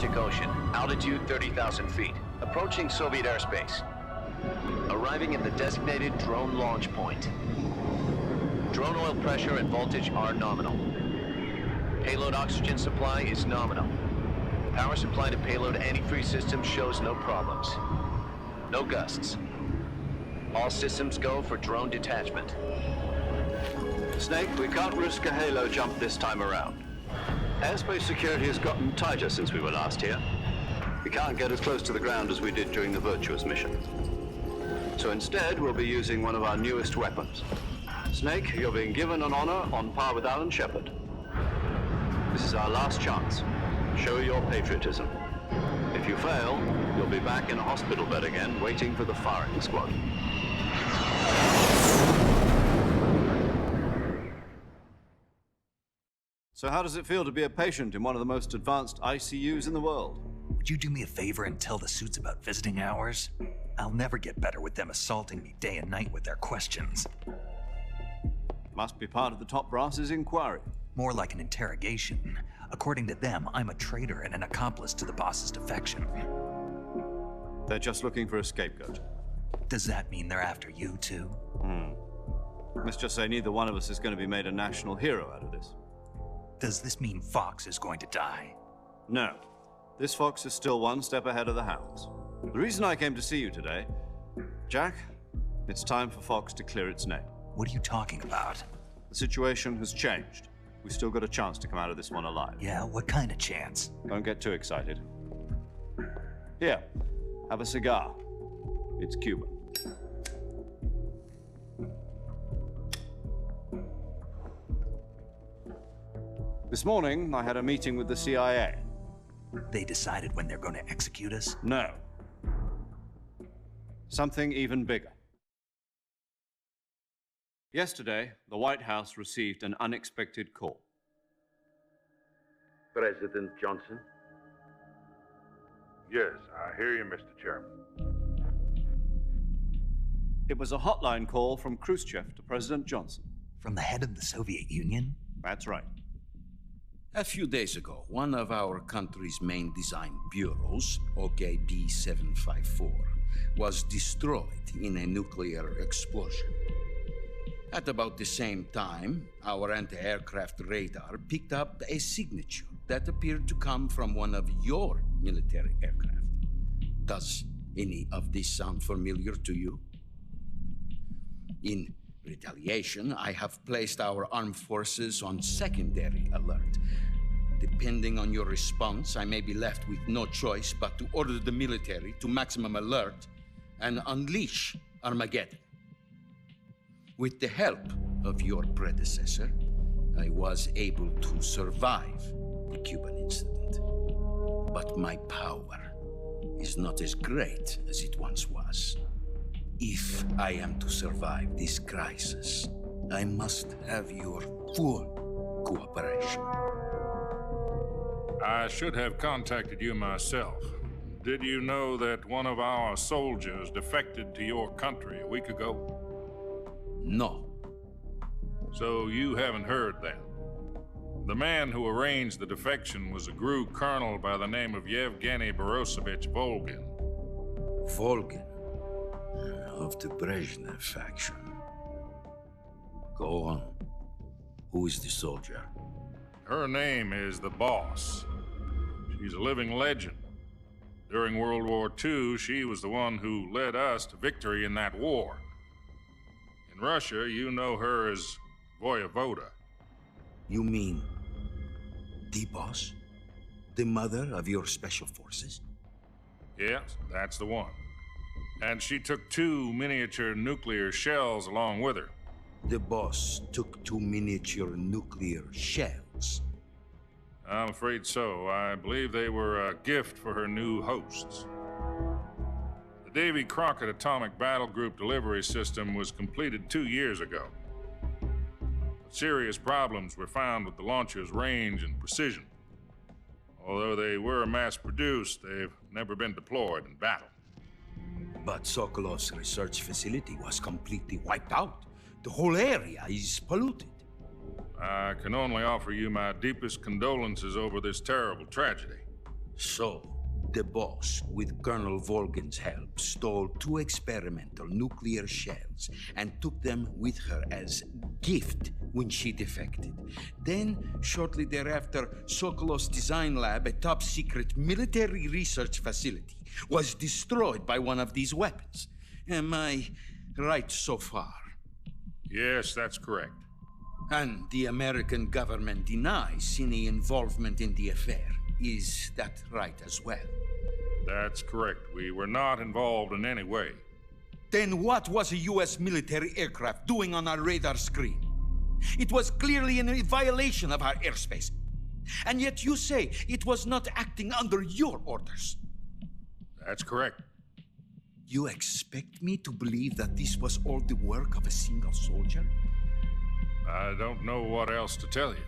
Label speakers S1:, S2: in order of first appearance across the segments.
S1: Arctic Ocean, altitude 30,000 feet, approaching Soviet airspace. Arriving at the designated drone launch point. Drone oil pressure and voltage are nominal. Payload oxygen supply is nominal. Power supply to payload antifreeze system shows no problems. No gusts. All systems go for drone detachment.
S2: Snake, we can't risk a halo jump this time around. Airspace security has gotten tighter since we were last here. We can't get as close to the ground as we did during the Virtuous mission. So instead, we'll be using one of our newest weapons. Snake, you're being given an honor on par with Alan Shepard. This is our last chance. Show your patriotism. If you fail, you'll be back in a hospital bed again, waiting for the firing squad.
S3: So how does it feel to be a patient in one of the most advanced ICUs in the world?
S4: Would you do me a favor and tell the suits about visiting hours? I'll never get better with them assaulting me day and night with their questions.
S3: Must be part of the top brass's inquiry.
S4: More like an interrogation. According to them, I'm a traitor and an accomplice to the boss's defection.
S3: They're just looking for a scapegoat.
S4: Does that mean they're after you too?
S3: Let's just say neither one of us is going to be made a national hero out of this.
S4: Does this mean Fox is going to die?
S3: No. This fox is still one step ahead of the hounds. The reason I came to see you today, Jack, it's time for Fox to clear its name.
S4: What are you talking about?
S3: The situation has changed. We've still got a chance to come out of this one alive.
S4: Yeah, what kind of chance?
S3: Don't get too excited. Here, have a cigar. It's Cuban. This morning, I had a meeting with the CIA.
S4: They decided when they're going to execute us?
S3: No. Something even bigger. Yesterday, the White House received an unexpected call.
S5: President Johnson?
S6: Yes, I hear you, Mr. Chairman.
S3: It was a hotline call from Khrushchev to President Johnson.
S4: From the head of the Soviet Union?
S3: That's right.
S7: A few days ago, one of our country's main design bureaus, OKB 754, was destroyed in a nuclear explosion. At about the same time, our anti-aircraft radar picked up a signature that appeared to come from one of your military aircraft. Does any of this sound familiar to you? In retaliation, I have placed our armed forces on secondary alert. Depending on your response, I may be left with no choice but to order the military to maximum alert and unleash Armageddon. With the help of your predecessor, I was able to survive the Cuban incident. But my power is not as great as it once was. If I am to survive this crisis, I must have your full cooperation.
S6: I should have contacted you myself. Did you know that one of our soldiers defected to your country a week ago?
S7: No.
S6: So you haven't heard then. The man who arranged the defection was a GRU colonel by the name of Yevgeny Borosovich Volgin.
S7: Volgin, of the Brezhnev faction. Go on. Who is the soldier?
S6: Her name is the Boss. She's a living legend. During World War II, she was the one who led us to victory in that war. In Russia, you know her as Voyevoda.
S7: You mean the Boss? The mother of your special forces?
S6: Yes, that's the one. And she took 2 miniature nuclear shells along with her.
S7: The Boss took 2 miniature nuclear shells.
S6: I'm afraid so. I believe they were a gift for her new hosts. The Davy Crockett Atomic Battle Group delivery system was completed 2 years ago. But serious problems were found with the launcher's range and precision. Although they were mass-produced, they've never been deployed in battle.
S7: But Sokolov's research facility was completely wiped out. The whole area is polluted.
S6: I can only offer you my deepest condolences over this terrible tragedy.
S7: So, the boss, with Colonel Volgin's help, stole 2 experimental nuclear shells and took them with her as gift when she defected. Then, shortly thereafter, Sokolov's design lab, a top-secret military research facility, was destroyed by one of these weapons. Am I right so far?
S6: Yes, that's correct.
S7: And the American government denies any involvement in the affair. Is that right as well?
S6: That's correct. We were not involved in any way.
S7: Then what was a U.S. military aircraft doing on our radar screen? It was clearly in violation of our airspace. And yet you say it was not acting under your orders.
S6: That's correct.
S7: You expect me to believe that this was all the work of a single soldier?
S6: I don't know what else to tell you.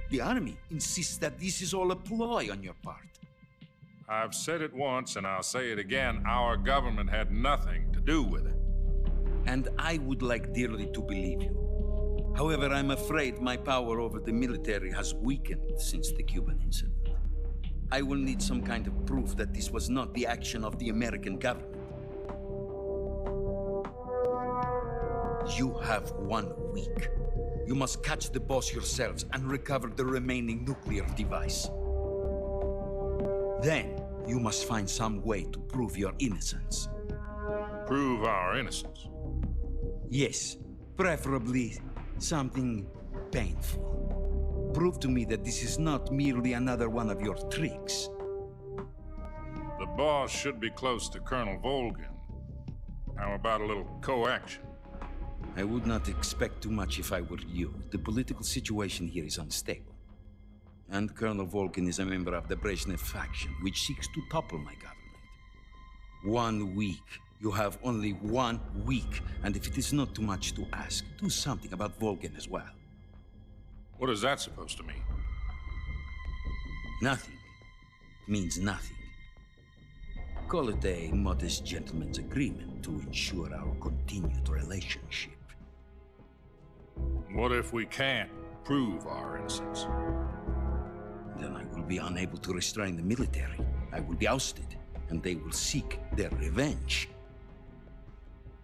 S7: The army insists that this is all a ploy on your part.
S6: I've said it once, and I'll say it again. Our government had nothing to do with it.
S7: And I would like dearly to believe you. However, I'm afraid my power over the military has weakened since the Cuban incident. I will need some kind of proof that this was not the action of the American government. You have 1 week. You must catch the boss yourselves and recover the remaining nuclear device. Then, you must find some way to prove your innocence.
S6: Prove our innocence.
S7: Yes, preferably something painful. Prove to me that this is not merely another one of your tricks.
S6: The boss should be close to Colonel Volgin. How about a little co-action?
S7: I would not expect too much if I were you. The political situation here is unstable. And Colonel Volgin is a member of the Brezhnev faction, which seeks to topple my government. 1 week. You have only 1 week. And if it is not too much to ask, do something about Volgin as well.
S6: What is that supposed to mean?
S7: Nothing. Means nothing. Call it a modest gentleman's agreement to ensure our continued relationship.
S6: What if we can't prove our innocence?
S7: Then I will be unable to restrain the military. I will be ousted, and they will seek their revenge.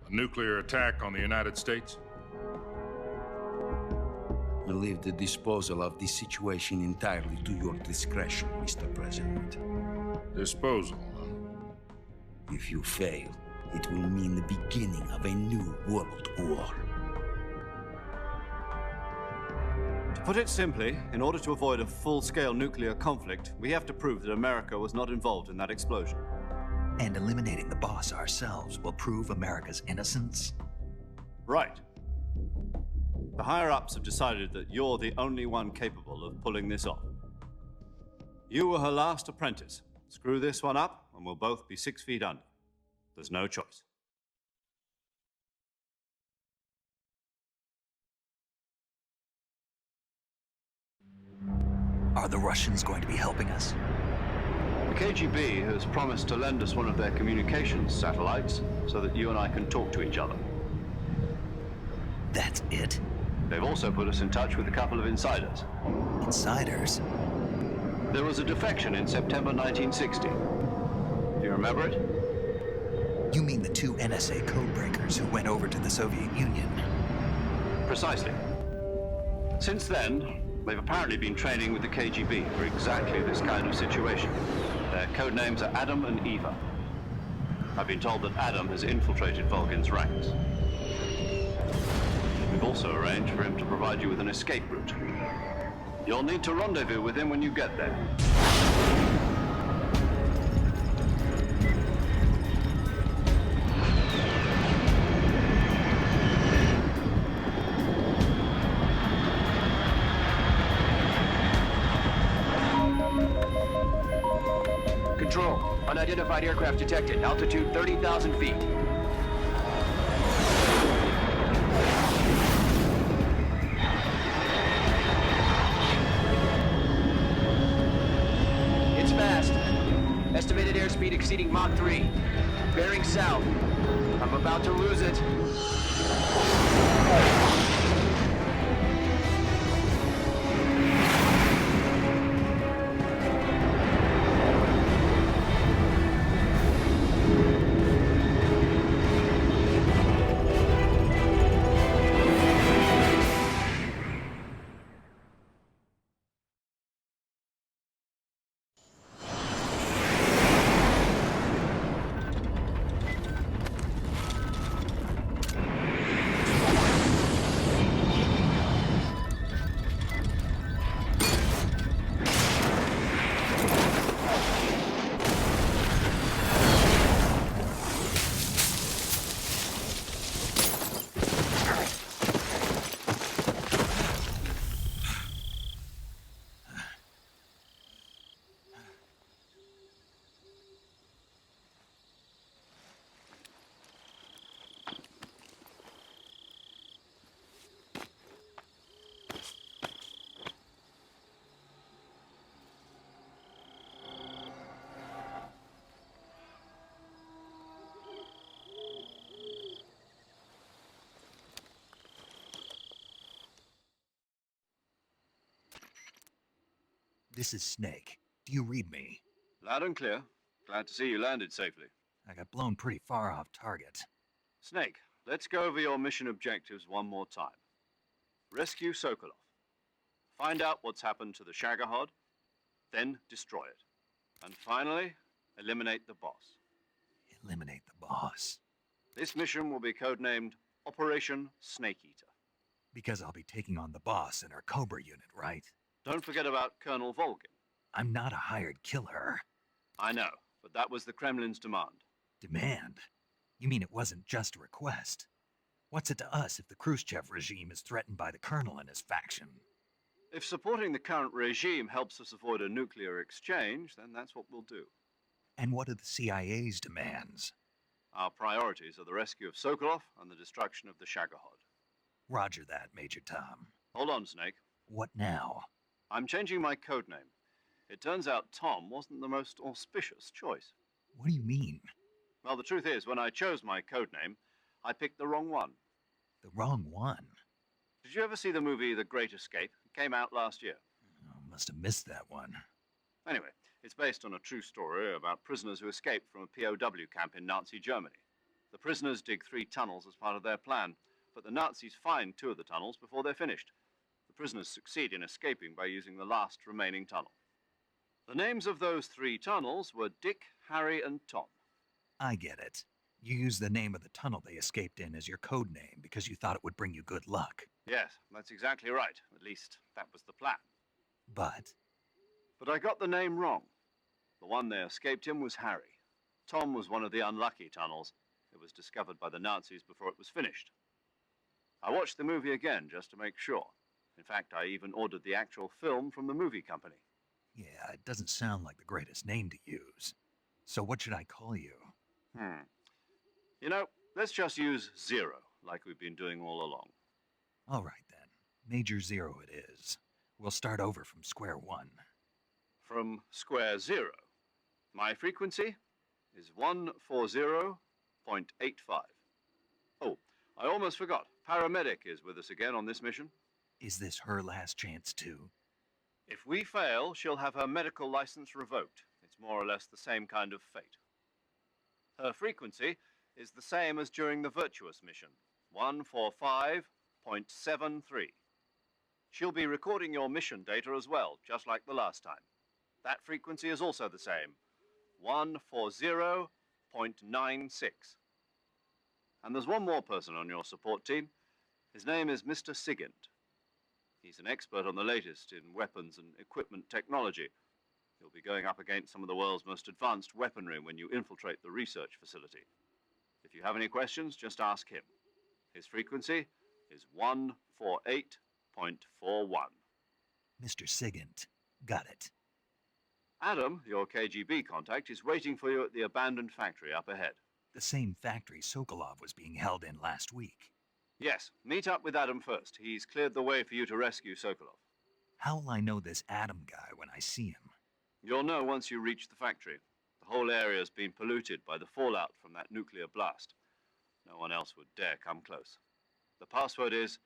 S6: A nuclear attack on the United States?
S7: I leave the disposal of this situation entirely to your discretion, Mr. President.
S6: Disposal, huh?
S7: If you fail, it will mean the beginning of a new world war.
S3: To put it simply, in order to avoid a full-scale nuclear conflict, we have to prove that America was not involved in that explosion.
S4: And eliminating the boss ourselves will prove America's innocence?
S3: Right. The higher-ups have decided that you're the only one capable of pulling this off. You were her last apprentice. Screw this one up, and we'll both be 6 feet under. There's no choice.
S4: Are the Russians going to be helping us?
S2: The KGB has promised to lend us one of their communications satellites so that you and I can talk to each other.
S4: That's it?
S2: They've also put us in touch with a couple of insiders.
S4: Insiders?
S2: There was a defection in September 1960. Do you remember it?
S4: You mean the 2 NSA codebreakers who went over to the Soviet Union?
S2: Precisely. Since then, they've apparently been training with the KGB for exactly this kind of situation. Their code names are Adam and Eva. I've been told that Adam has infiltrated Volgin's ranks. We've also arranged for him to provide you with an escape route. You'll need to rendezvous with him when you get there.
S1: Control, unidentified aircraft detected. Altitude 30,000 feet. It's fast. Estimated airspeed exceeding Mach 3. Bearing south. I'm about to lose it.
S4: This is Snake. Do you read me?
S3: Loud and clear. Glad to see you landed safely.
S4: I got blown pretty far off target.
S3: Snake, let's go over your mission objectives one more time. Rescue Sokolov. Find out what's happened to the Shagohod, then destroy it. And finally, eliminate the boss.
S4: Eliminate the boss.
S3: This mission will be codenamed Operation Snake Eater.
S4: Because I'll be taking on the boss in our Cobra unit, right?
S3: Don't forget about Colonel Volgin.
S4: I'm not a hired killer.
S3: I know, but that was the Kremlin's demand.
S4: Demand? You mean it wasn't just a request? What's it to us if the Khrushchev regime is threatened by the colonel and his faction?
S3: If supporting the current regime helps us avoid a nuclear exchange, then that's what we'll do.
S4: And what are the CIA's demands?
S3: Our priorities are the rescue of Sokolov and the destruction of the Shagohod.
S4: Roger that, Major Tom.
S3: Hold on, Snake.
S4: What now?
S3: I'm changing my codename. It turns out Tom wasn't the most auspicious choice.
S4: What do you mean?
S3: Well, the truth is, when I chose my codename, I picked the wrong one.
S4: The wrong one?
S3: Did you ever see the movie The Great Escape? It came out last year.
S4: Oh, must have missed that one.
S3: Anyway, it's based on a true story about prisoners who escaped from a POW camp in Nazi Germany. The prisoners dig 3 tunnels as part of their plan, but the Nazis find 2 of the tunnels before they're finished. The prisoners succeed in escaping by using the last remaining tunnel. The names of those 3 tunnels were Dick, Harry, and Tom.
S4: I get it. You used the name of the tunnel they escaped in as your code name because you thought it would bring you good luck.
S3: Yes, that's exactly right. At least, that was the plan.
S4: But
S3: But I got the name wrong. The one they escaped in was Harry. Tom was one of the unlucky tunnels. It was discovered by the Nazis before it was finished. I watched the movie again just to make sure. In fact, I even ordered the actual film from the movie company.
S4: yeah, it doesn't sound like the greatest name to use. So what should I call you?
S3: You know, let's just use Zero, like we've been doing all along.
S4: All right then. Major Zero it is. We'll start over from square one.
S3: From square 0. My frequency is 140.85. Oh, I almost forgot. Paramedic is with us again on this mission.
S4: Is this her last chance too?
S3: If we fail, she'll have her medical license revoked. It's more or less the same kind of fate. Her frequency is the same as during the Virtuous mission, 145.73. She'll be recording your mission data as well, just like the last time. That frequency is also the same, 140.96. And there's one more person on your support team. His name is Mr. Sigint. He's an expert on the latest in weapons and equipment technology. You'll be going up against some of the world's most advanced weaponry when you infiltrate the research facility. If you have any questions, just ask him. His frequency is 148.41.
S4: Mr. Sigint. Got it.
S3: Adam, your KGB contact, is waiting for you at the abandoned factory up ahead.
S4: The same factory Sokolov was being held in last week.
S3: Yes, meet up with Adam first. He's cleared the way for you to rescue Sokolov.
S4: How will I know this Adam guy when I see him?
S3: You'll know once you reach the factory. The whole area's been polluted by the fallout from that nuclear blast. No one else would dare come close. The password is,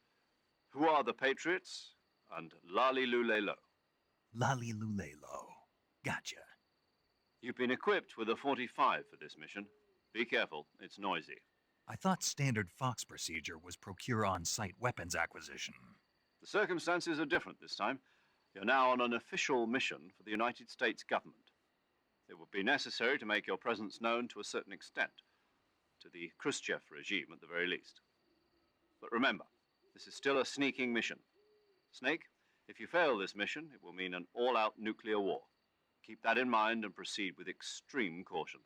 S3: "Who are the Patriots?" and "Lali Lulelo."
S4: Lali Lulelo. Gotcha.
S3: You've been equipped with a 45 for this mission. Be careful, it's noisy.
S4: I thought standard Fox procedure was procure on-site weapons acquisition.
S3: The circumstances are different this time. You're now on an official mission for the United States government. It would be necessary to make your presence known to a certain extent, to the Khrushchev regime at the very least. But remember, this is still a sneaking mission. Snake, if you fail this mission, it will mean an all-out nuclear war. Keep that in mind and proceed with extreme caution.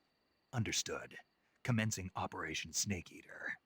S4: Understood. Commencing Operation Snake Eater.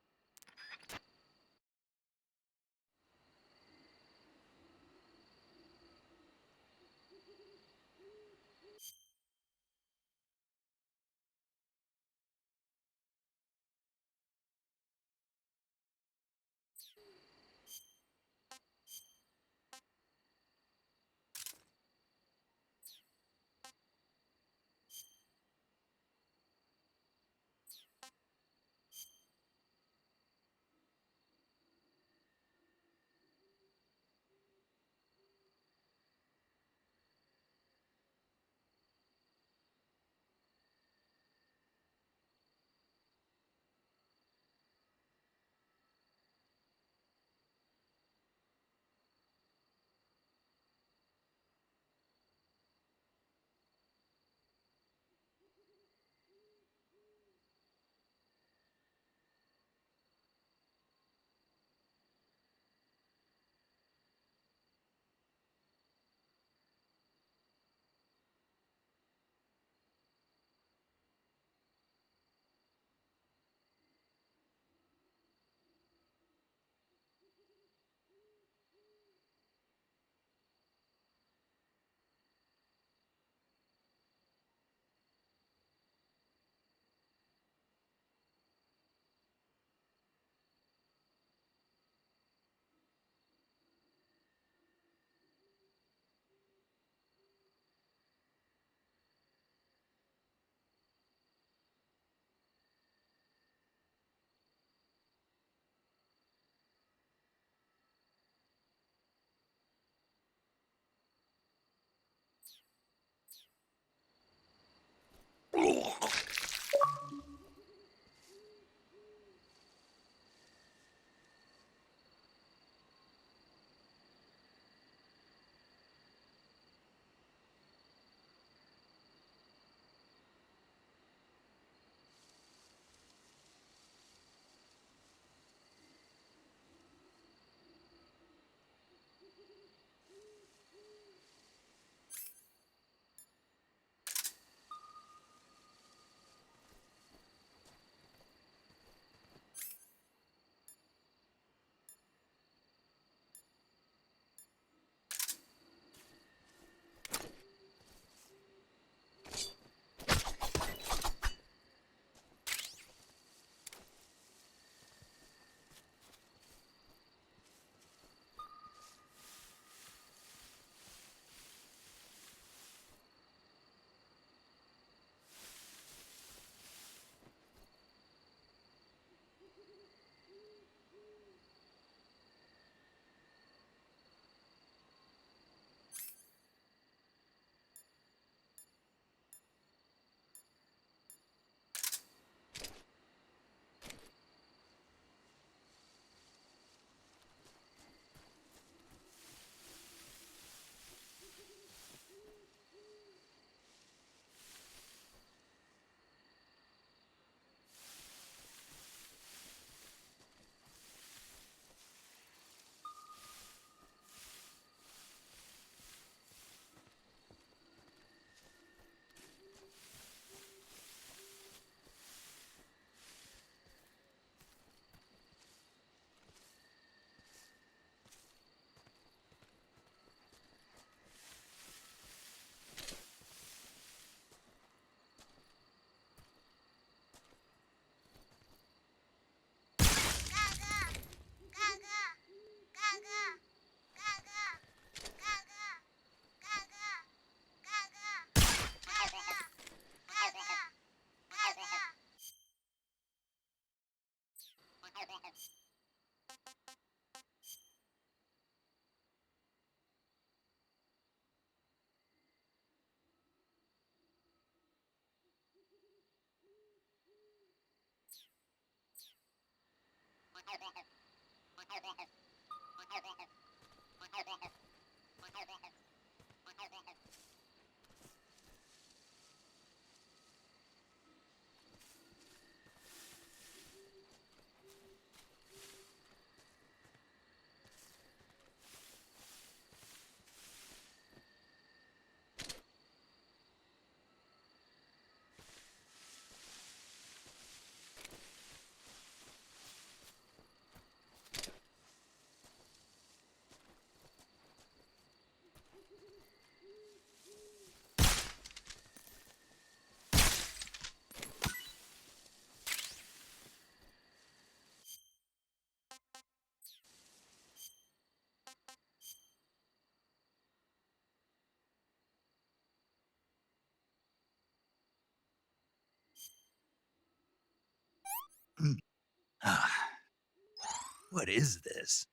S4: What is this?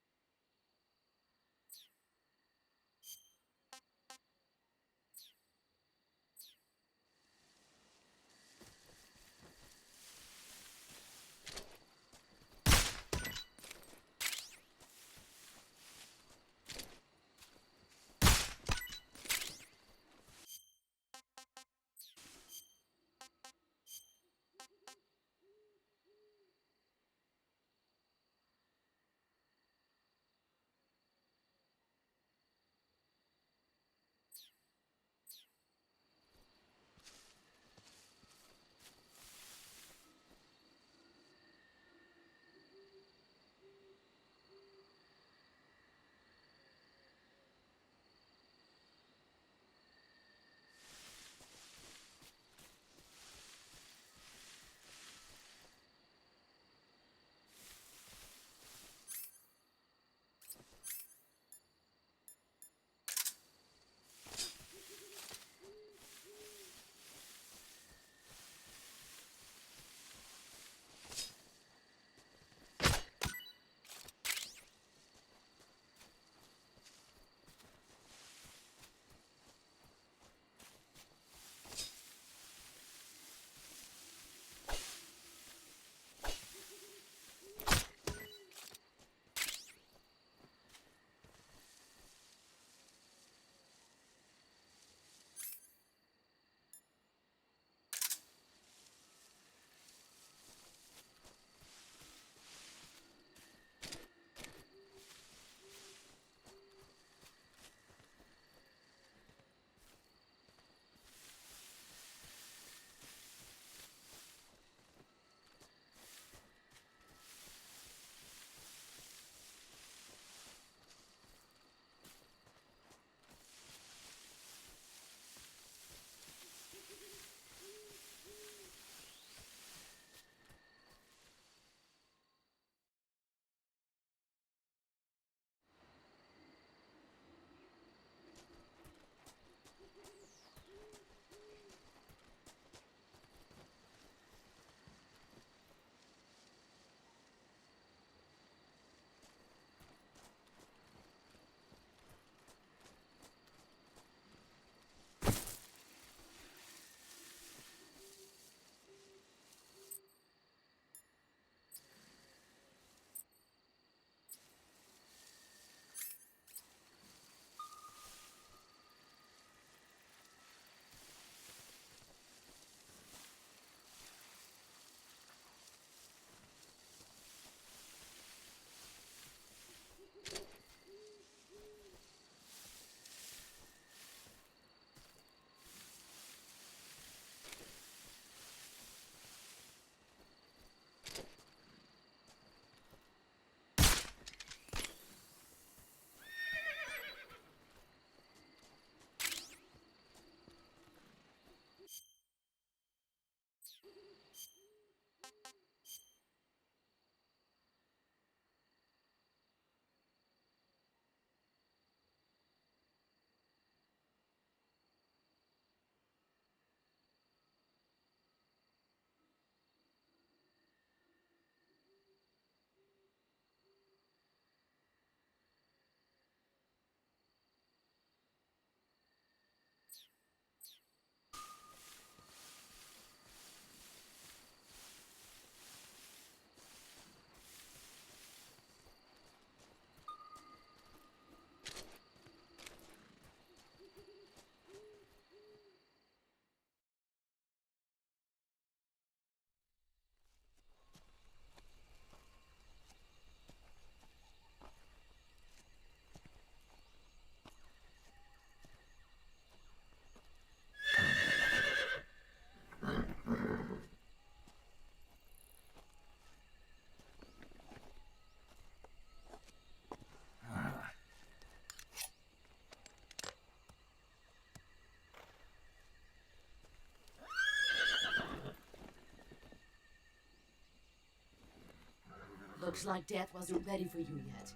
S5: Looks like death wasn't ready for you yet.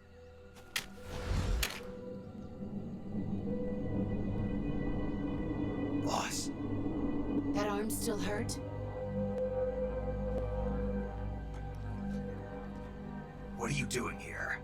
S4: Boss.
S5: That arm still hurt?
S4: What are you doing here?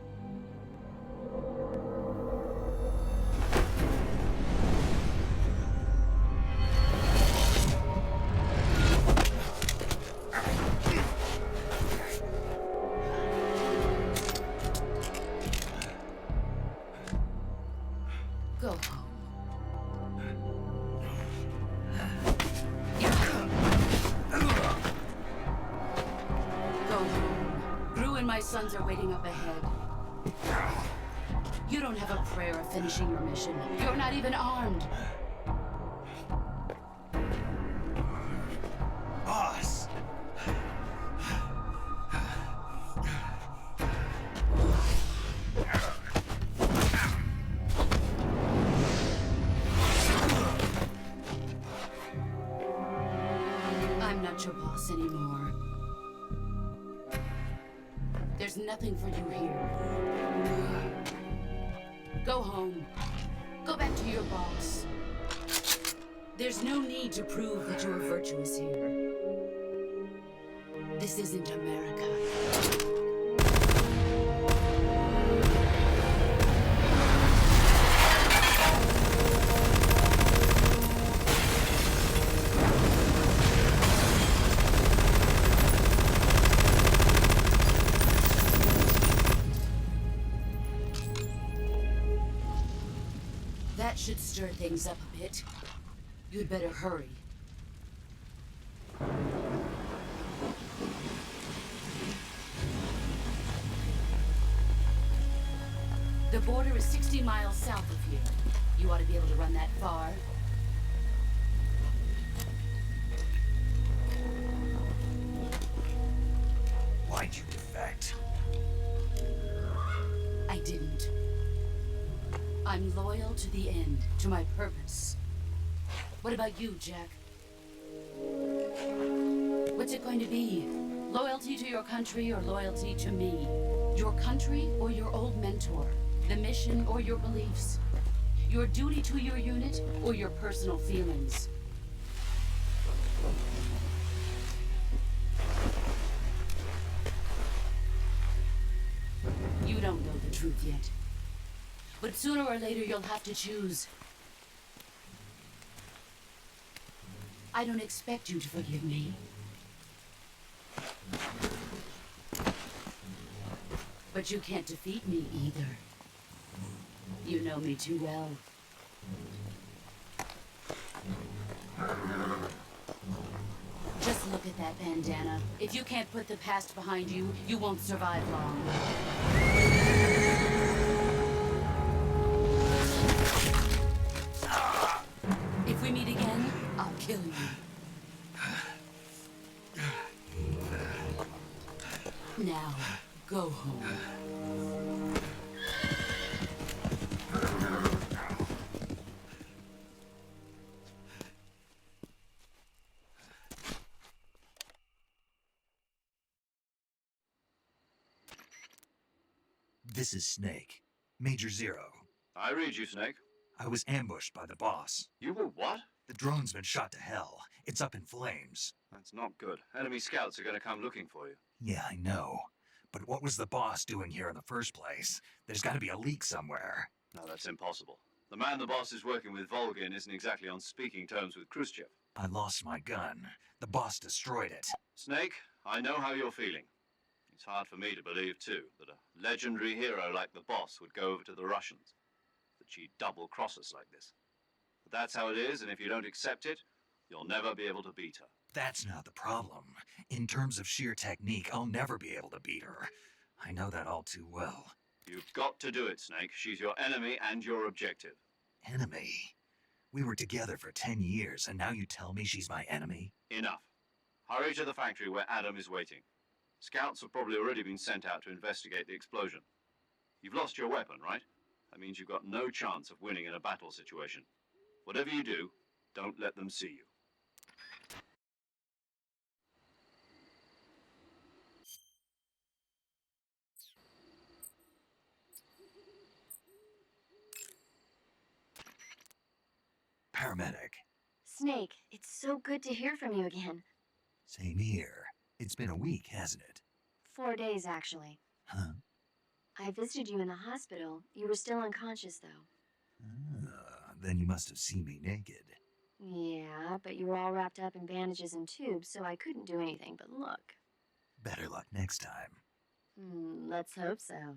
S5: Go home. Go home. Gru and my sons are waiting up ahead. You don't have a prayer of finishing your mission. You're not even armed.
S4: Boss!
S5: I'm not your boss anymore. There's nothing for you here. Go home. Go back to your boss. There's no need to prove that you're virtuous here. This isn't America. That should stir things up a bit. You'd better hurry. The border is 60 miles south of here. You ought to be able to run that far.
S4: Why'd you defect?
S5: I didn't. I'm loyal to the end, to my purpose. What about you, Jack? What's it going to be? Loyalty to your country or loyalty to me? Your country or your old mentor? The mission or your beliefs? Your duty to your unit or your personal feelings? You don't know the truth yet. But sooner or later you'll have to choose. I don't expect you to forgive me. But you can't defeat me either. You know me too well. Just look at that bandana. If you can't put the past behind you, you won't survive long. If we meet again, I'll kill you. Now, go home.
S4: This is Snake. Major Zero.
S3: I read you, Snake.
S4: I was ambushed by the boss.
S3: You were what?
S4: The drone's been shot to hell. It's up in flames.
S3: That's not good. Enemy scouts are going to come looking for you.
S4: Yeah, I know. But what was the boss doing here in the first place? There's got to be a leak somewhere.
S3: No, that's impossible. The man the boss is working with, Volgin, isn't exactly on speaking terms with Khrushchev.
S4: I lost my gun. The boss destroyed it.
S3: Snake, I know how you're feeling. It's hard for me to believe, too, that a legendary hero like the boss would go over to the Russians. That she'd double-cross us like this. But that's how it is, and if you don't accept it, you'll never be able to beat her.
S4: That's not the problem. In terms of sheer technique, I'll never be able to beat her. I know that all too well.
S3: You've got to do it, Snake. She's your enemy and your objective.
S4: Enemy? We were together for 10 years, and now you tell me she's my enemy?
S3: Enough. Hurry to the factory where Adam is waiting. Scouts have probably already been sent out to investigate the explosion. You've lost your weapon, right? That means you've got no chance of winning in a battle situation. Whatever you do, don't let them see you.
S4: Paramedic.
S8: Snake, it's so good to hear from you again.
S4: Same here. It's been a week, hasn't it?
S8: 4 days, actually.
S4: Huh?
S8: I visited you in the hospital. You were still unconscious, though.
S4: Then you must have seen me naked.
S8: Yeah, but you were all wrapped up in bandages and tubes, so I couldn't do anything but look.
S4: Better luck next time.
S8: Let's hope so.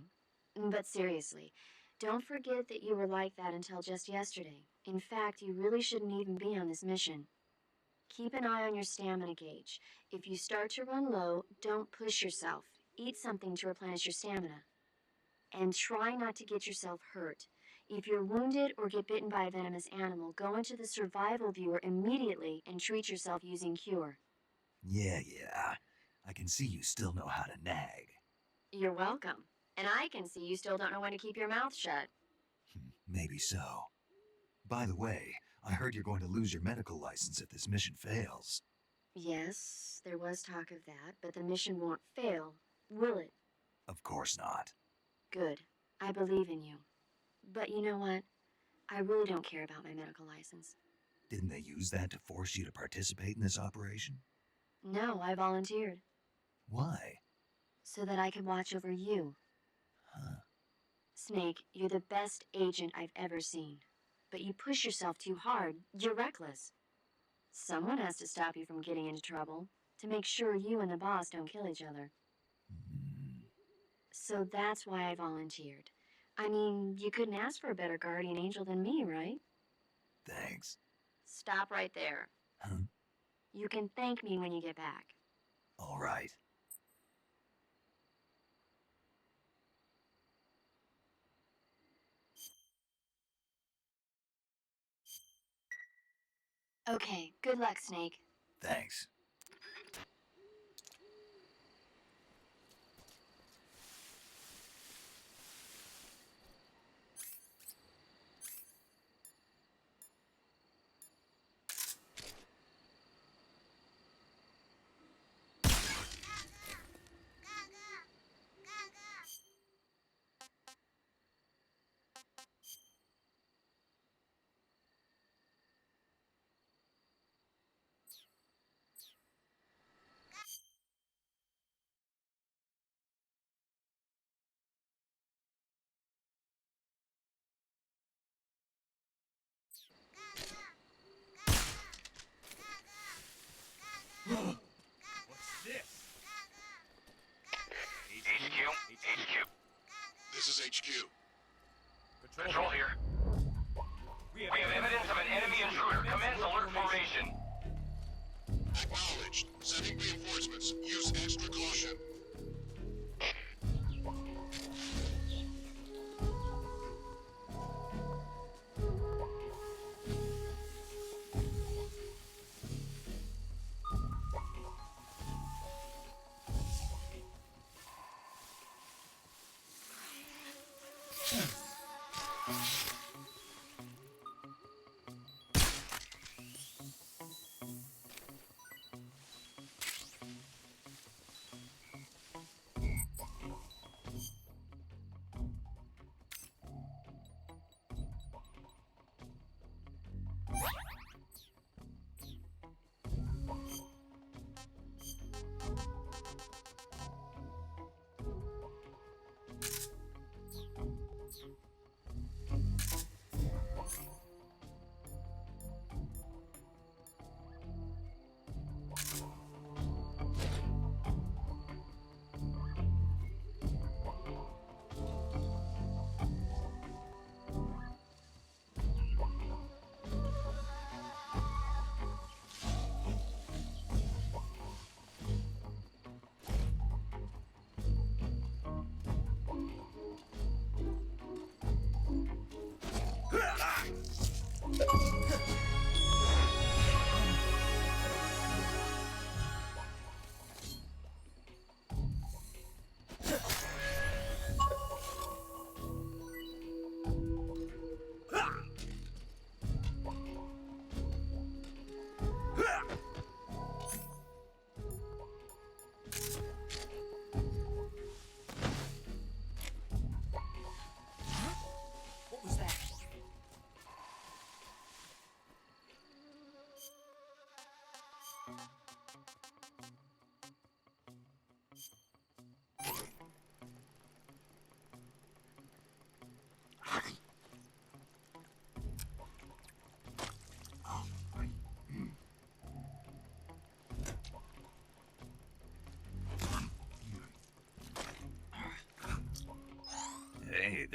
S8: But seriously, don't forget that you were like that until just yesterday. In fact, you really shouldn't even be on this mission. Keep an eye on your stamina gauge. If you start to run low, don't push yourself. Eat something to replenish your stamina. And try not to get yourself hurt. If you're wounded or get bitten by a venomous animal, go into the survival viewer immediately and treat yourself using Cure.
S4: Yeah. I can see you still know how to nag.
S8: You're welcome. And I can see you still don't know when to keep your mouth shut.
S4: Maybe so. By the way, I heard you're going to lose your medical license if this mission fails.
S8: Yes, there was talk of that, but the mission won't fail, will it?
S4: Of course not.
S8: Good. I believe in you. But you know what? I really don't care about my medical license.
S4: Didn't they use that to force you to participate in this operation?
S8: No, I volunteered.
S4: Why?
S8: So that I could watch over you.
S4: Huh.
S8: Snake, you're the best agent I've ever seen. But you push yourself too hard. You're reckless. Someone has to stop you from getting into trouble, to make sure you and the boss don't kill each other. So that's why I volunteered. I mean, you couldn't ask for a better guardian angel than me, right?
S4: Thanks.
S8: Stop right there.
S4: Huh?
S8: You can thank me when you get back.
S4: All right.
S8: Okay, good luck, Snake.
S4: Thanks.
S9: What's this? HQ.
S10: This is HQ.
S9: Patrol here. We have evidence of an enemy intruder. Commence alert formation.
S10: Acknowledged. Sending reinforcements. Use extra caution.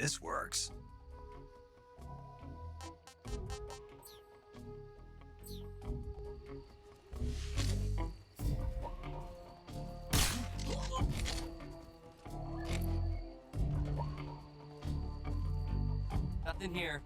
S4: this works.
S11: Nothing here.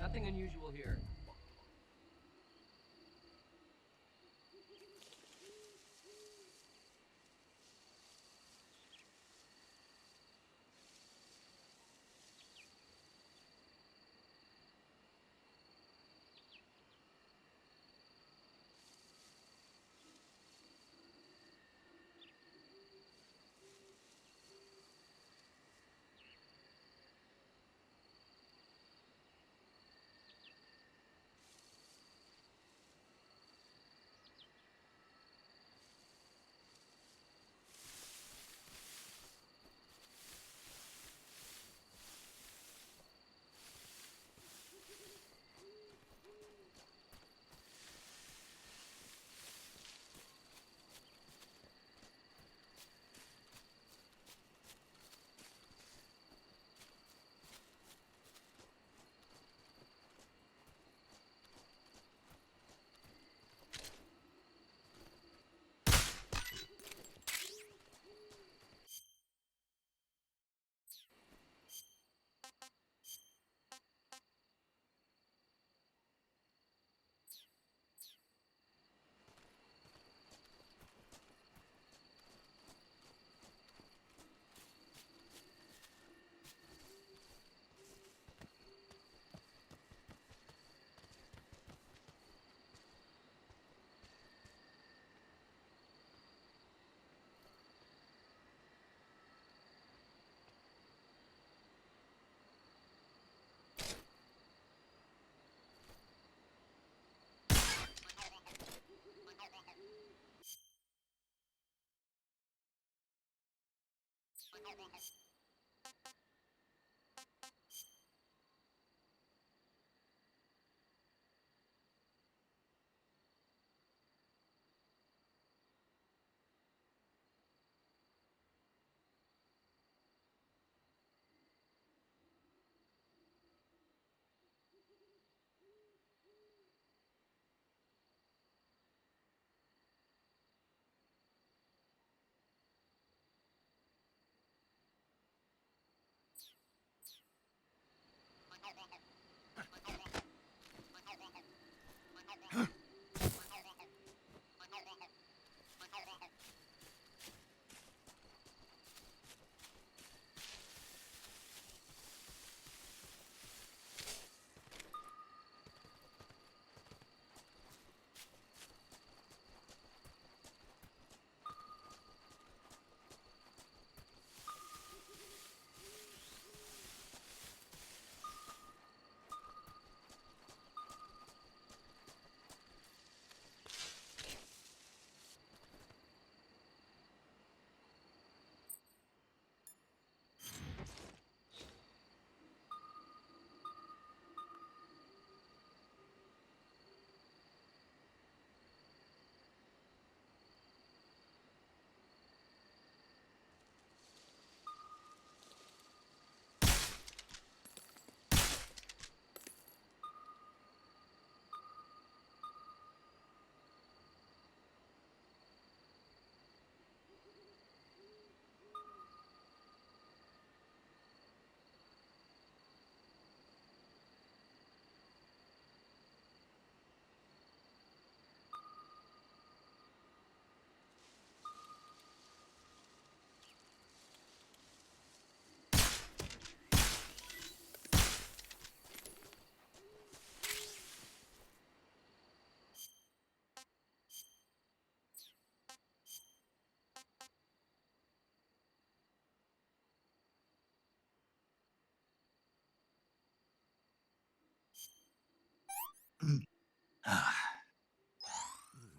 S11: Nothing unusual here.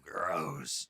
S4: Gross.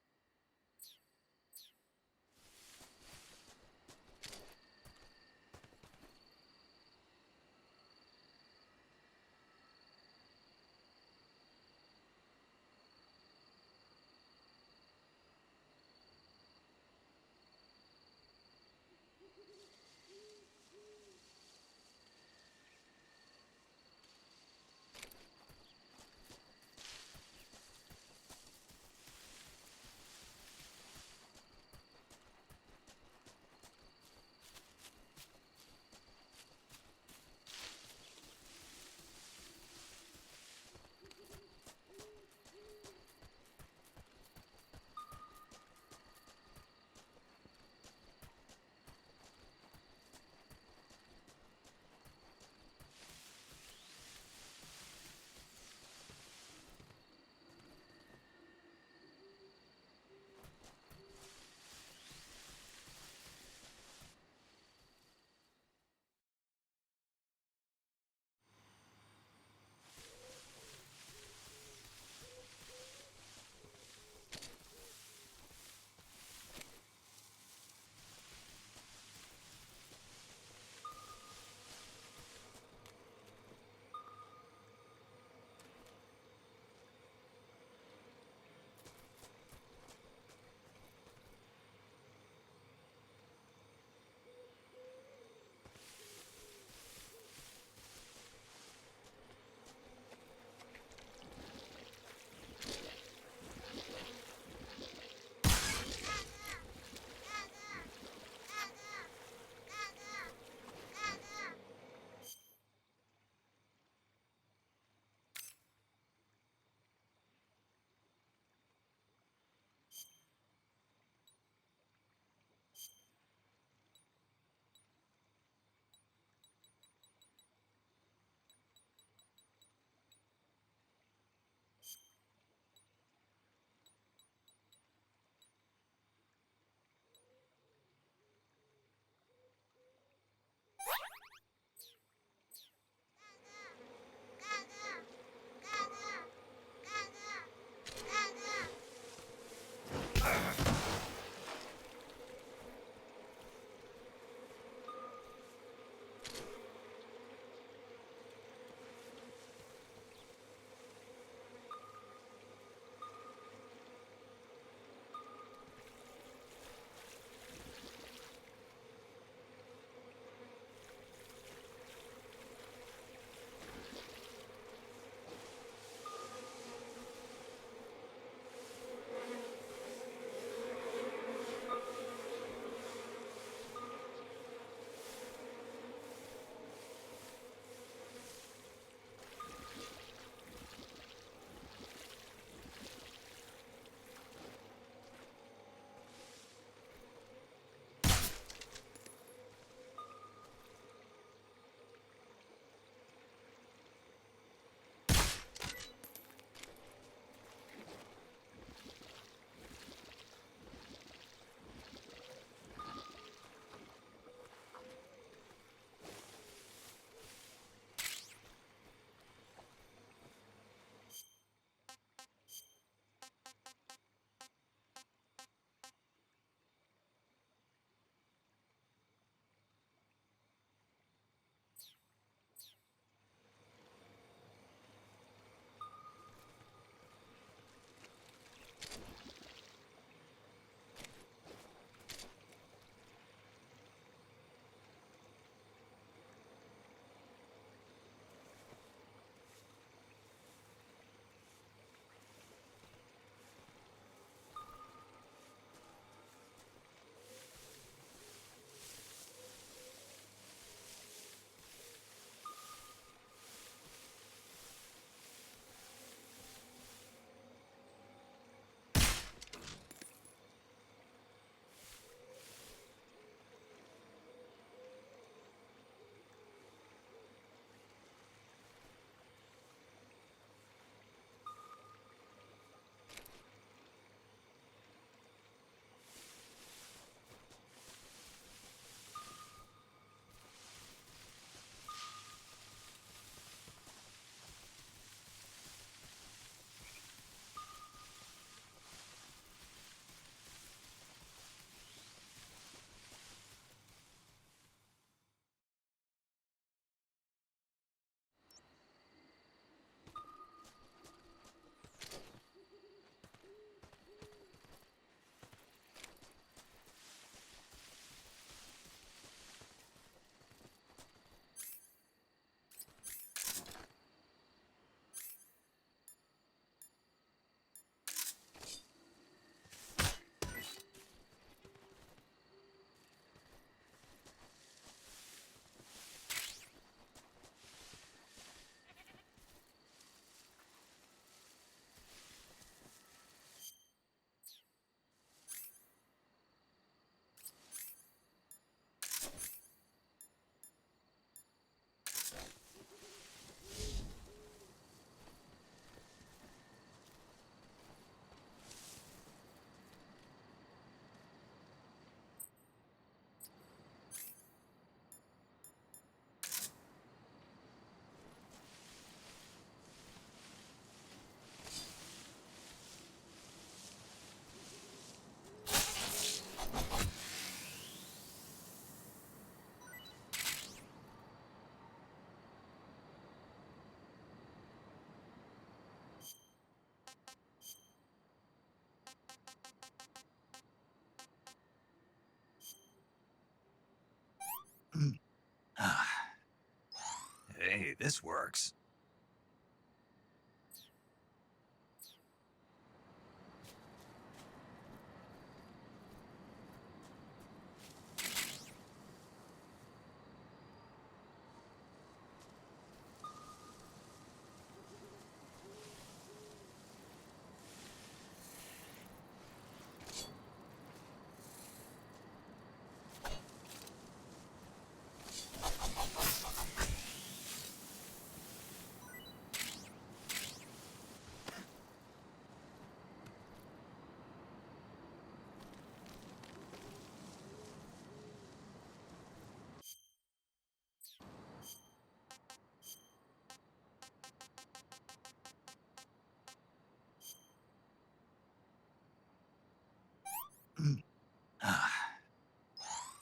S4: way this works.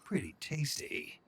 S4: Pretty tasty.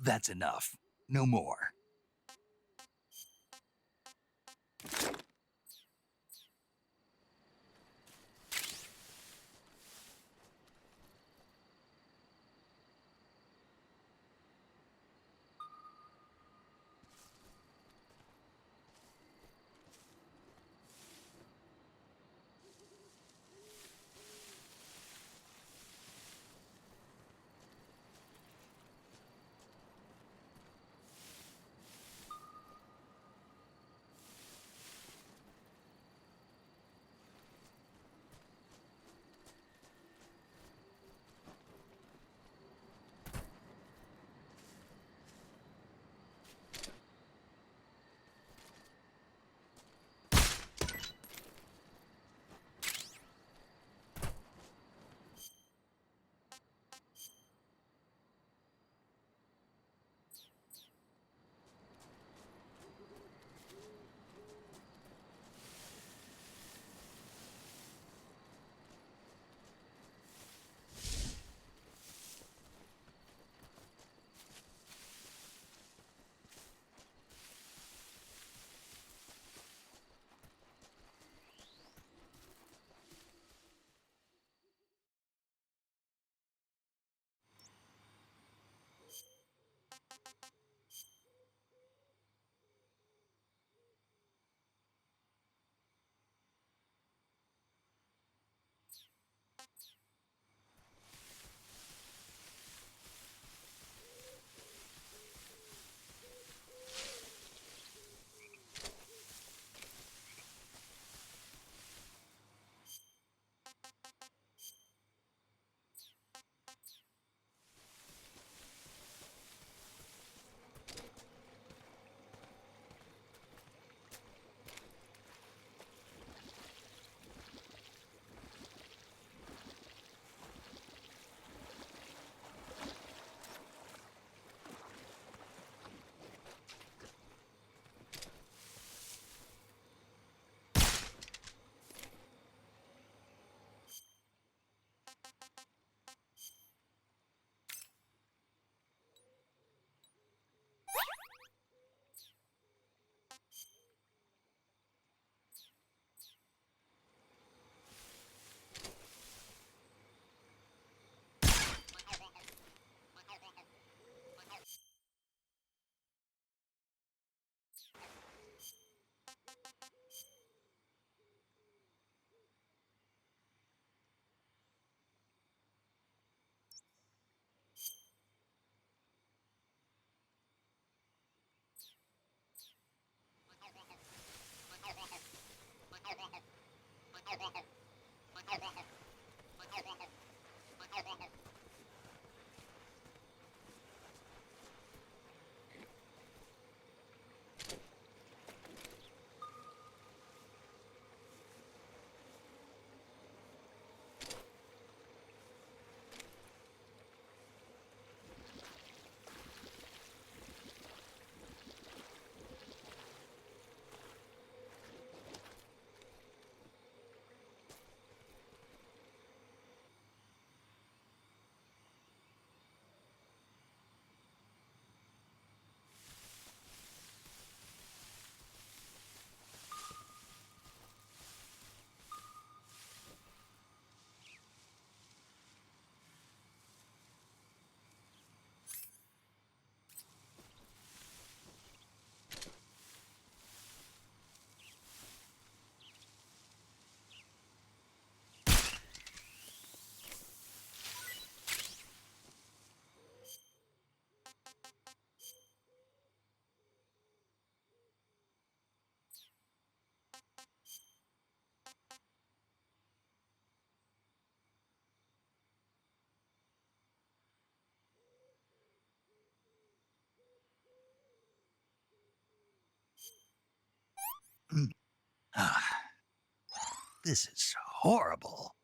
S4: That's enough. No more. This is horrible.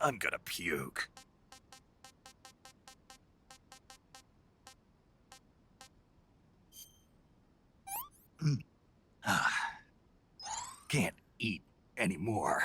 S4: I'm gonna puke. Can't eat anymore.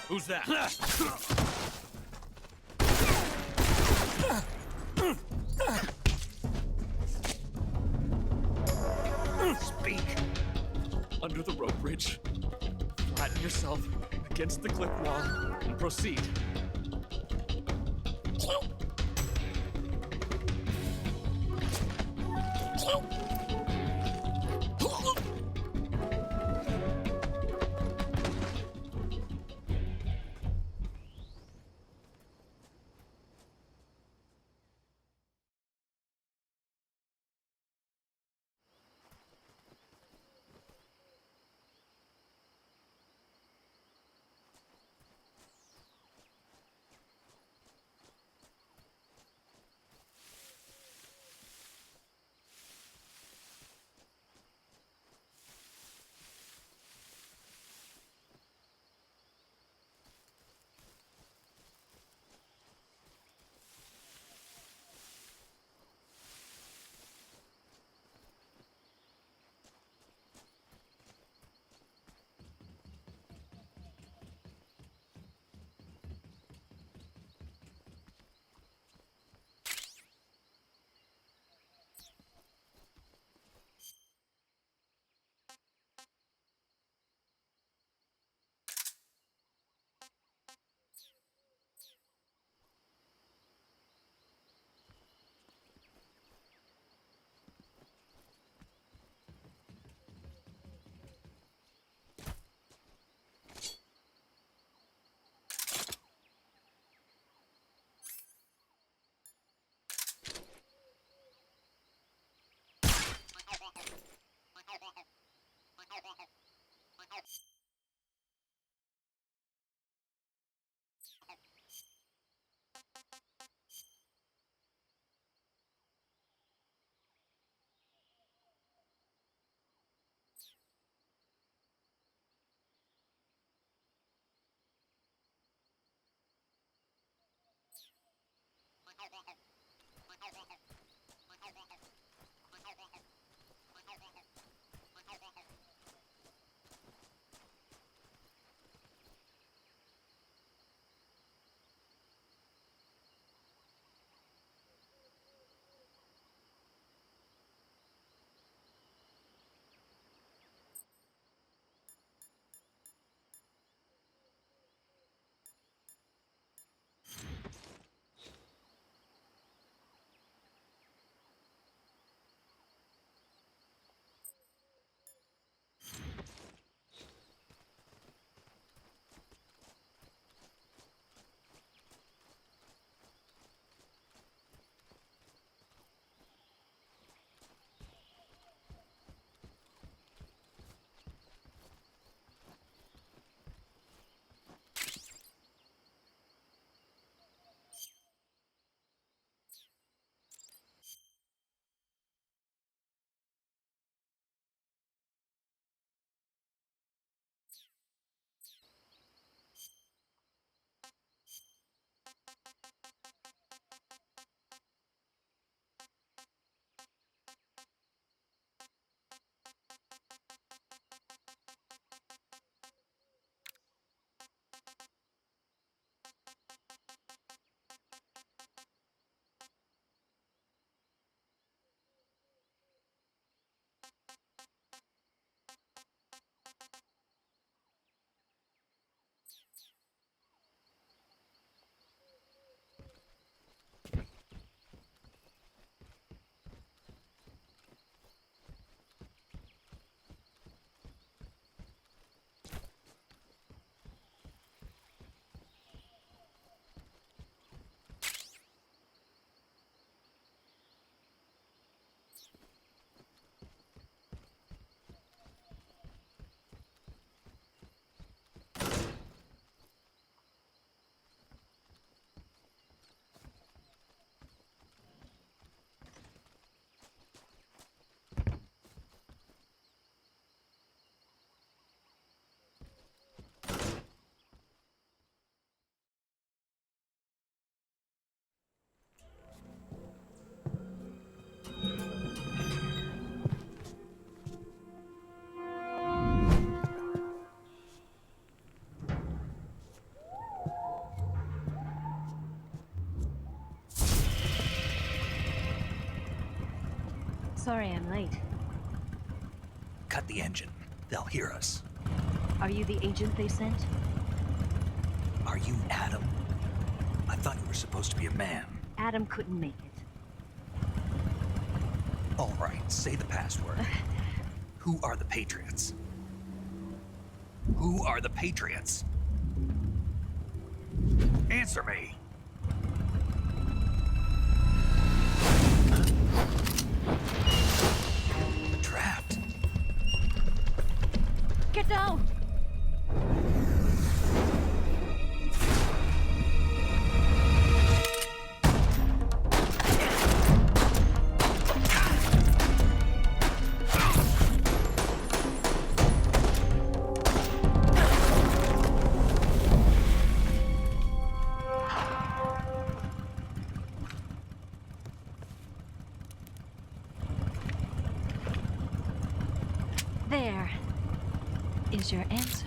S11: Who's that?
S12: Speak. Under the rope bridge. Flatten yourself against the cliff wall and proceed.
S13: Sorry I'm late.
S4: Cut the engine. They'll hear us.
S13: Are you the agent they sent?
S4: Are you Adam? I thought you were supposed to be a man.
S13: Adam couldn't make it.
S4: All right, say the password. Who are the Patriots? Who are the Patriots? Answer me! Trapped.
S13: Get down! There is your answer.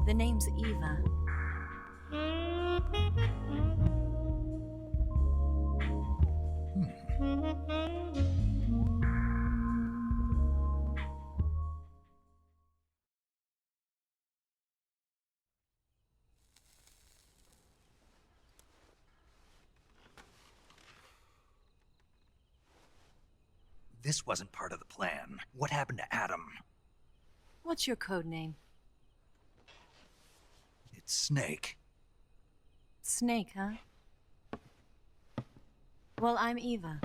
S13: The name's Eva.
S4: This wasn't part of the plan. What happened to Adam?
S13: What's your code name?
S4: It's Snake.
S13: Snake, huh? Well, I'm Eva.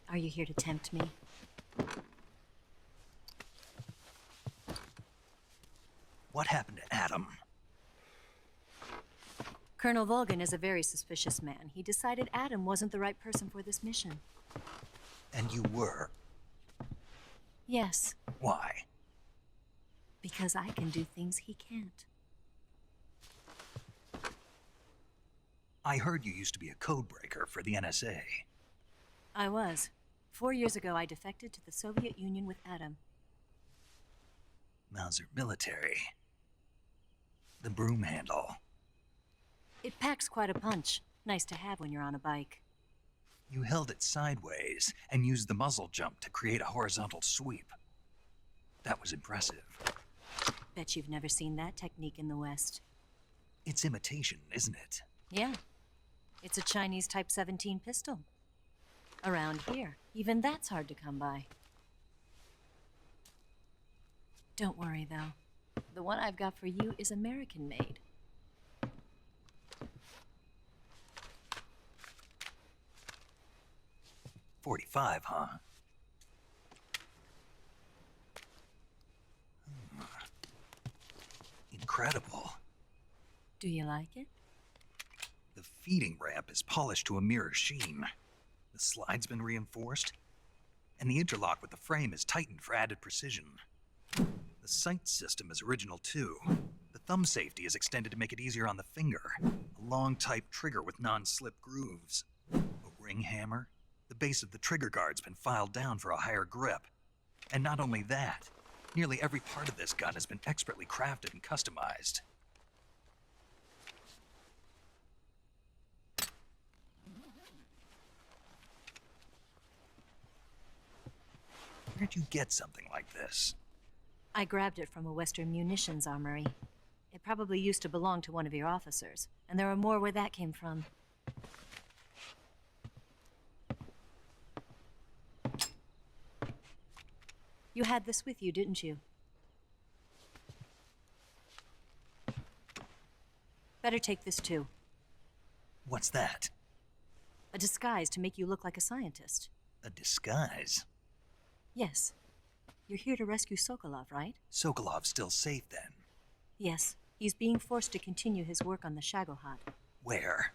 S13: Are you here to tempt me?
S4: What happened to Adam?
S13: Colonel Volgan is a very suspicious man. He decided Adam wasn't the right person for this mission.
S4: And you were?
S13: Yes.
S4: Why?
S13: Because I can do things he can't.
S4: I heard you used to be a codebreaker for the NSA.
S13: I was. 4 years ago, I defected to the Soviet Union with Adam.
S4: Mauser military. The broom handle.
S13: It packs quite a punch. Nice to have when you're on a bike.
S4: You held it sideways and used the muzzle jump to create a horizontal sweep. That was impressive.
S13: Bet you've never seen that technique in the West.
S4: It's imitation, isn't it?
S13: Yeah. It's a Chinese Type 17 pistol. Around here, even that's hard to come by. Don't worry, though. The one I've got for you is American-made.
S4: .45, huh? Incredible.
S13: Do you like it?
S4: The feeding ramp is polished to a mirror sheen. The slide's been reinforced, and the interlock with the frame is tightened for added precision. The sight system is original too. The thumb safety is extended to make it easier on the finger. A long type trigger with non-slip grooves. A ring hammer. The base of the trigger guard's been filed down for a higher grip. And not only that, nearly every part of this gun has been expertly crafted and customized. Where'd you get something like this?
S13: I grabbed it from a Western munitions armory. It probably used to belong to one of your officers, and there are more where that came from. You had this with you, didn't you? Better take this too.
S4: What's that?
S13: A disguise to make you look like a scientist.
S4: A disguise?
S13: Yes. You're here to rescue Sokolov, right?
S4: Sokolov's still safe then?
S13: Yes. He's being forced to continue his work on the Shagohod.
S4: Where?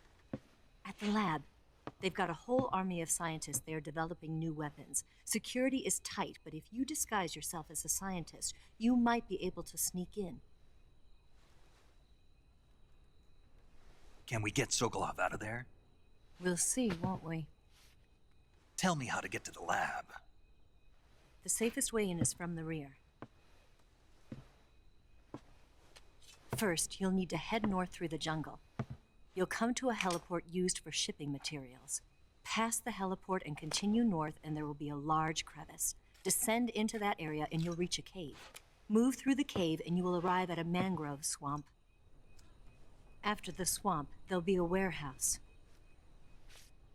S13: At the lab. They've got a whole army of scientists there developing new weapons. Security is tight, but if you disguise yourself as a scientist, you might be able to sneak in.
S4: Can we get Sokolov out of there?
S13: We'll see, won't we?
S4: Tell me how to get to the lab.
S13: The safest way in is from the rear. First, you'll need to head north through the jungle. You'll come to a heliport used for shipping materials. Pass the heliport and continue north, and there will be a large crevice. Descend into that area, and you'll reach a cave. Move through the cave, and you will arrive at a mangrove swamp. After the swamp, there'll be a warehouse.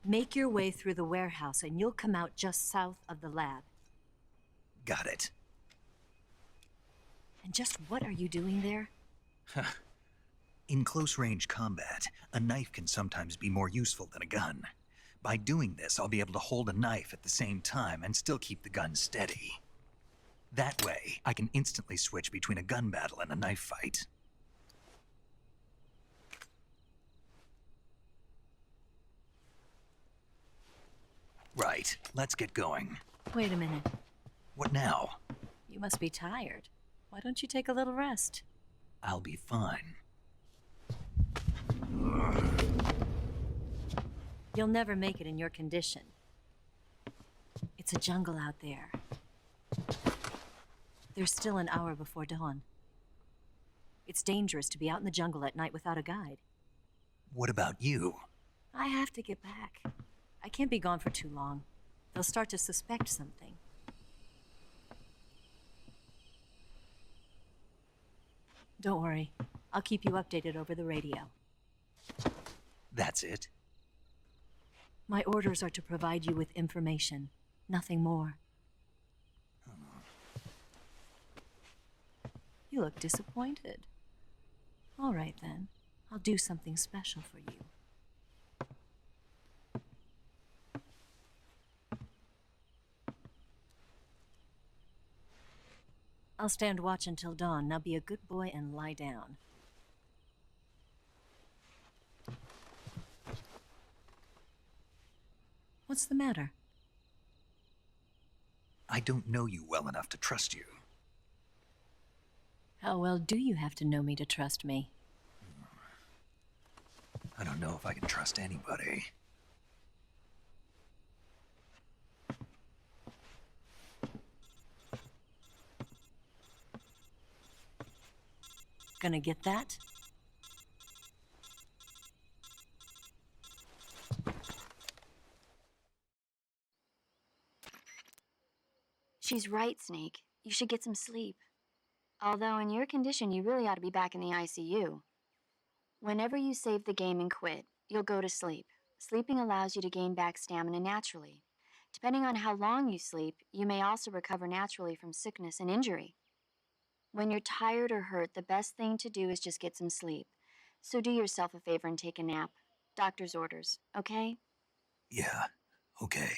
S13: Make your way through the warehouse, and you'll come out just south of the lab.
S4: Got it.
S13: And just what are you doing there?
S4: In close-range combat, a knife can sometimes be more useful than a gun. By doing this, I'll be able to hold a knife at the same time and still keep the gun steady. That way, I can instantly switch between a gun battle and a knife fight. Right, let's get going.
S13: Wait a minute.
S4: What now?
S13: You must be tired. Why don't you take a little rest?
S4: I'll be fine.
S13: You'll never make it in your condition. It's a jungle out there. There's still an hour before dawn. It's dangerous to be out in the jungle at night without a guide.
S4: What about you?
S13: I have to get back. I can't be gone for too long. They'll start to suspect something. Don't worry. I'll keep you updated over the radio.
S4: That's it?
S13: My orders are to provide you with information, nothing more. You look disappointed. All right, then. I'll do something special for you. I'll stand watch until dawn. Now be a good boy and lie down. What's the matter?
S4: I don't know you well enough to trust you.
S13: How well do you have to know me to trust me?
S4: I don't know if I can trust anybody.
S13: Gonna get that?
S8: She's right, Snake. You should get some sleep. Although in your condition, you really ought to be back in the ICU. Whenever you save the game and quit, you'll go to sleep. Sleeping allows you to gain back stamina naturally. Depending on how long you sleep, you may also recover naturally from sickness and injury. When you're tired or hurt, the best thing to do is just get some sleep. So do yourself a favor and take a nap. Doctor's orders, okay?
S4: Yeah, okay.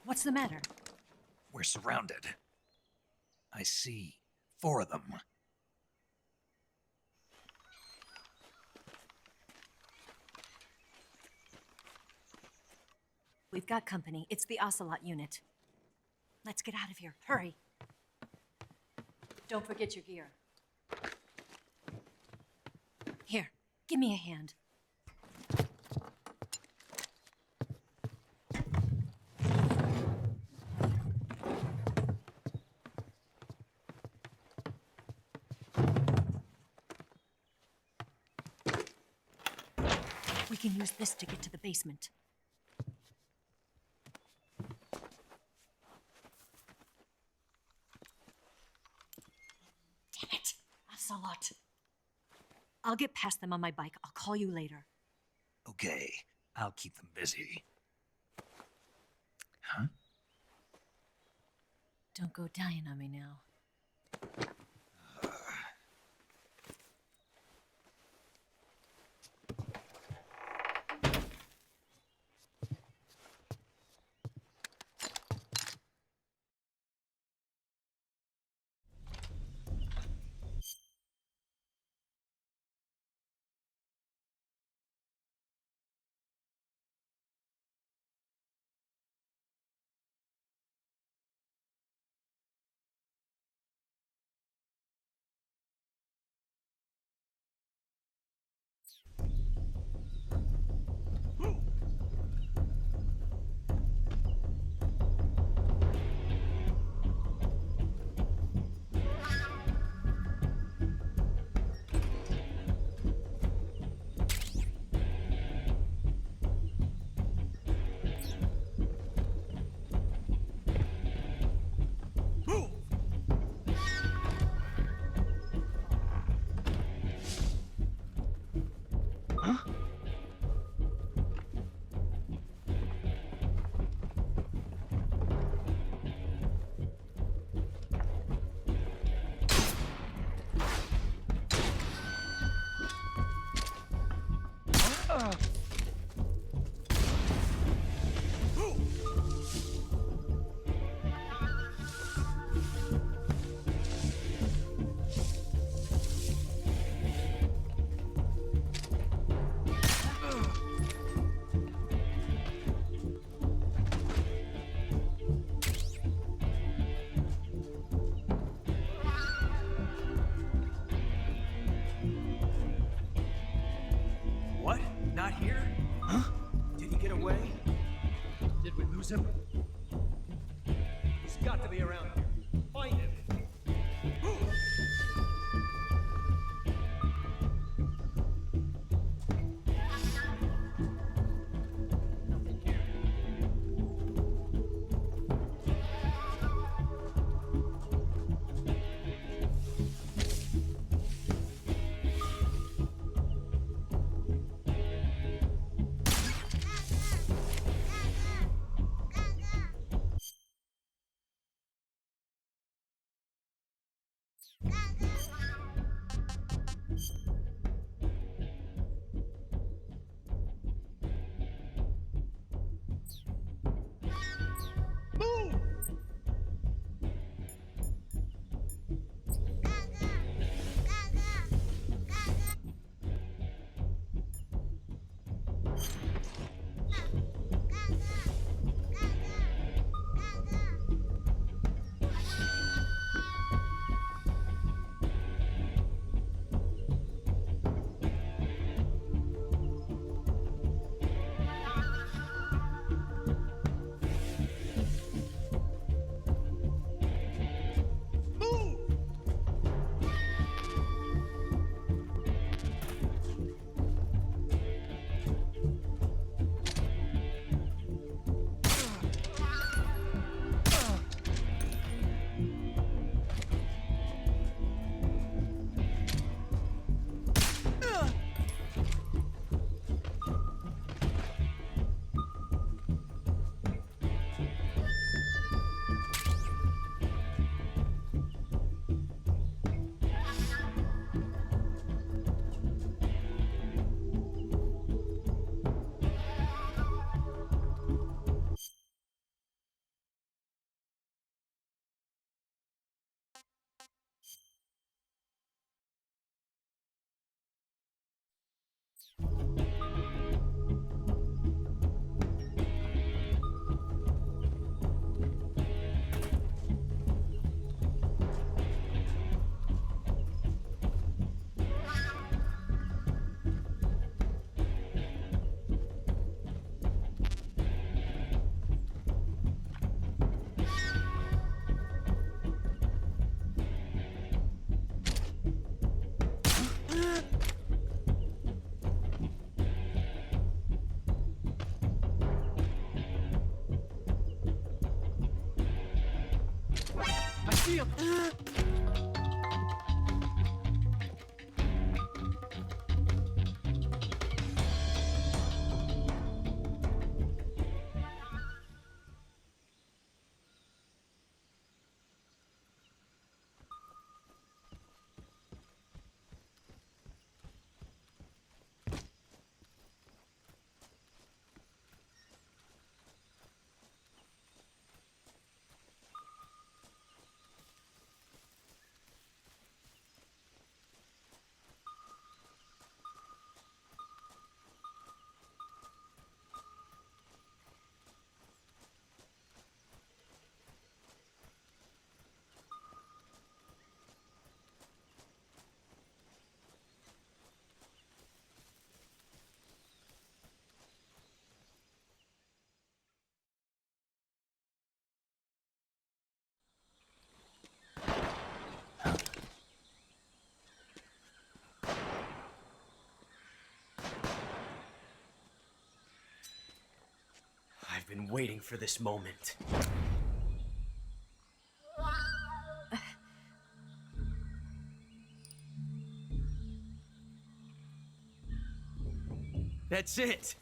S13: What's the matter?
S4: We're surrounded. I see 4 of them.
S13: We've got company. It's the Ocelot unit. Let's get out of here. Hurry. Don't forget your gear. Here, give me a hand. We can use this to get to the basement. Damn it! Ocelot. I'll get past them on my bike. I'll call you later.
S4: Okay, I'll keep them busy. Huh?
S13: Don't go dying on me now.
S12: What? Not here?
S4: Huh?
S12: Did he get away? Did we lose him? He's got to be around here. Find him. see him!
S14: I've been waiting for this moment. That's it.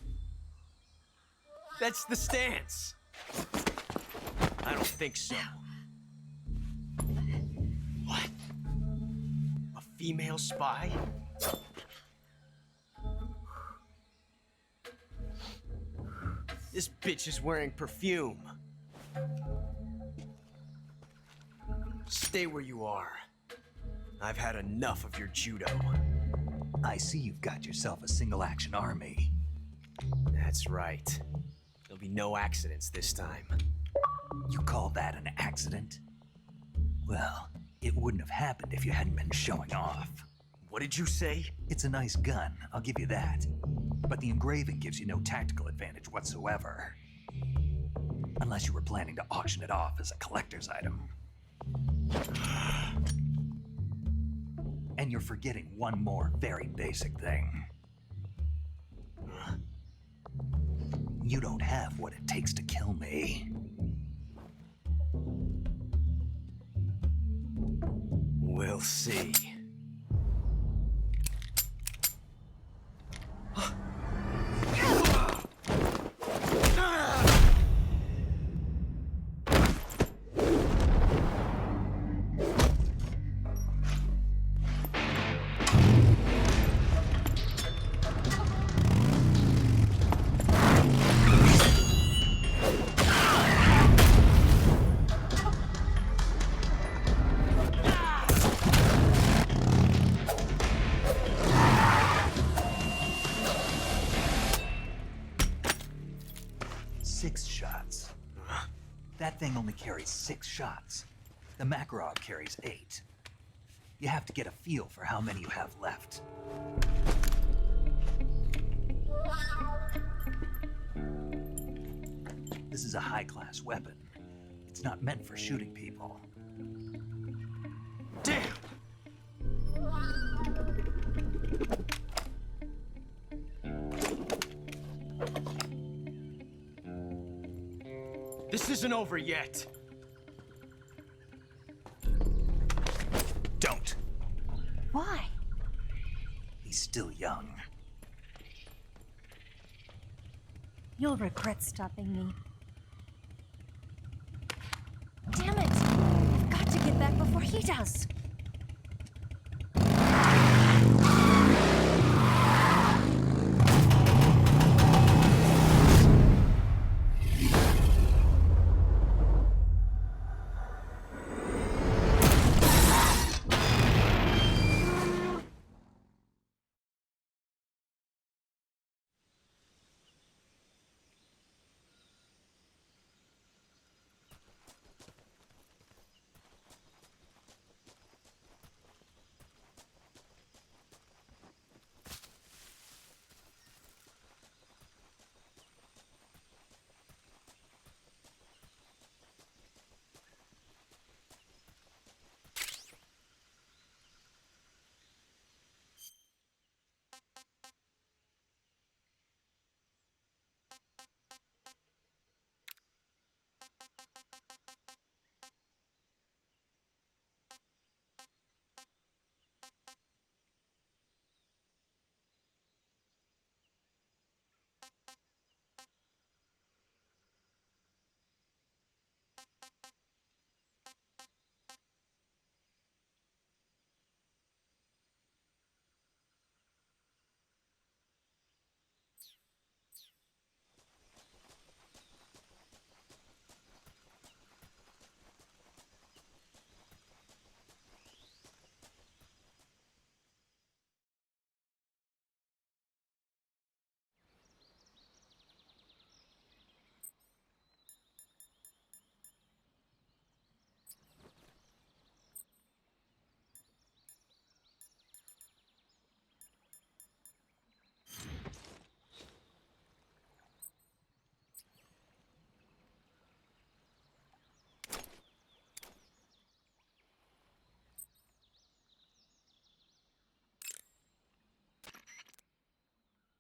S14: That's the stance. I don't think so. What? A female spy? This bitch is wearing perfume. Stay where you are. I've had enough of your judo.
S4: I see you've got yourself a single-action army.
S14: That's right. There'll be no accidents this time.
S4: You call that an accident? Well, it wouldn't have happened if you hadn't been showing off.
S14: What did you say?
S4: It's a nice gun, I'll give you that. But the engraving gives you no tactical advantage whatsoever. Unless you were planning to auction it off as a collector's item. And you're forgetting one more very basic thing. You don't have what it takes to kill me.
S14: We'll see.
S4: That thing only carries 6 shots. The Makarov carries 8. You have to get a feel for how many you have left. This is a high-class weapon. It's not meant for shooting people.
S14: Damn! This isn't over yet.
S4: Don't.
S13: Why?
S4: He's still young.
S13: You'll regret stopping me. Damn it! I've got to get back before he does.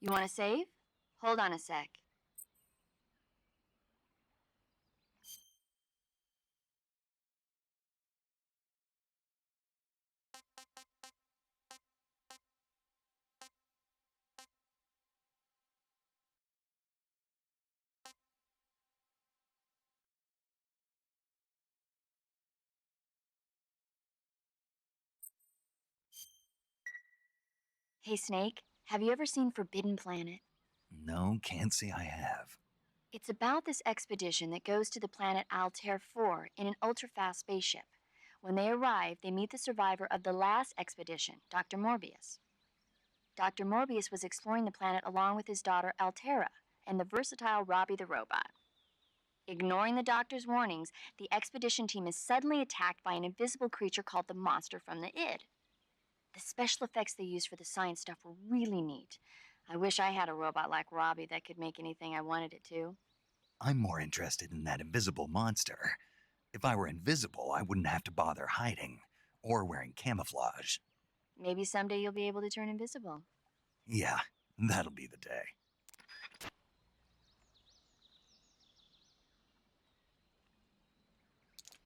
S8: You want to save? Hold on a sec. Hey, Snake, have you ever seen Forbidden Planet?
S4: No, can't say I have.
S8: It's about this expedition that goes to the planet Altair 4 in an ultra-fast spaceship. When they arrive, they meet the survivor of the last expedition, Dr. Morbius. Dr. Morbius was exploring the planet along with his daughter Altera and the versatile Robbie the robot. Ignoring the doctor's warnings, the expedition team is suddenly attacked by an invisible creature called the Monster from the Id. The special effects they used for the science stuff were really neat. I wish I had a robot like Robbie that could make anything I wanted it to.
S4: I'm more interested in that invisible monster. If I were invisible, I wouldn't have to bother hiding or wearing camouflage.
S8: Maybe someday you'll be able to turn invisible.
S4: Yeah, that'll be the day.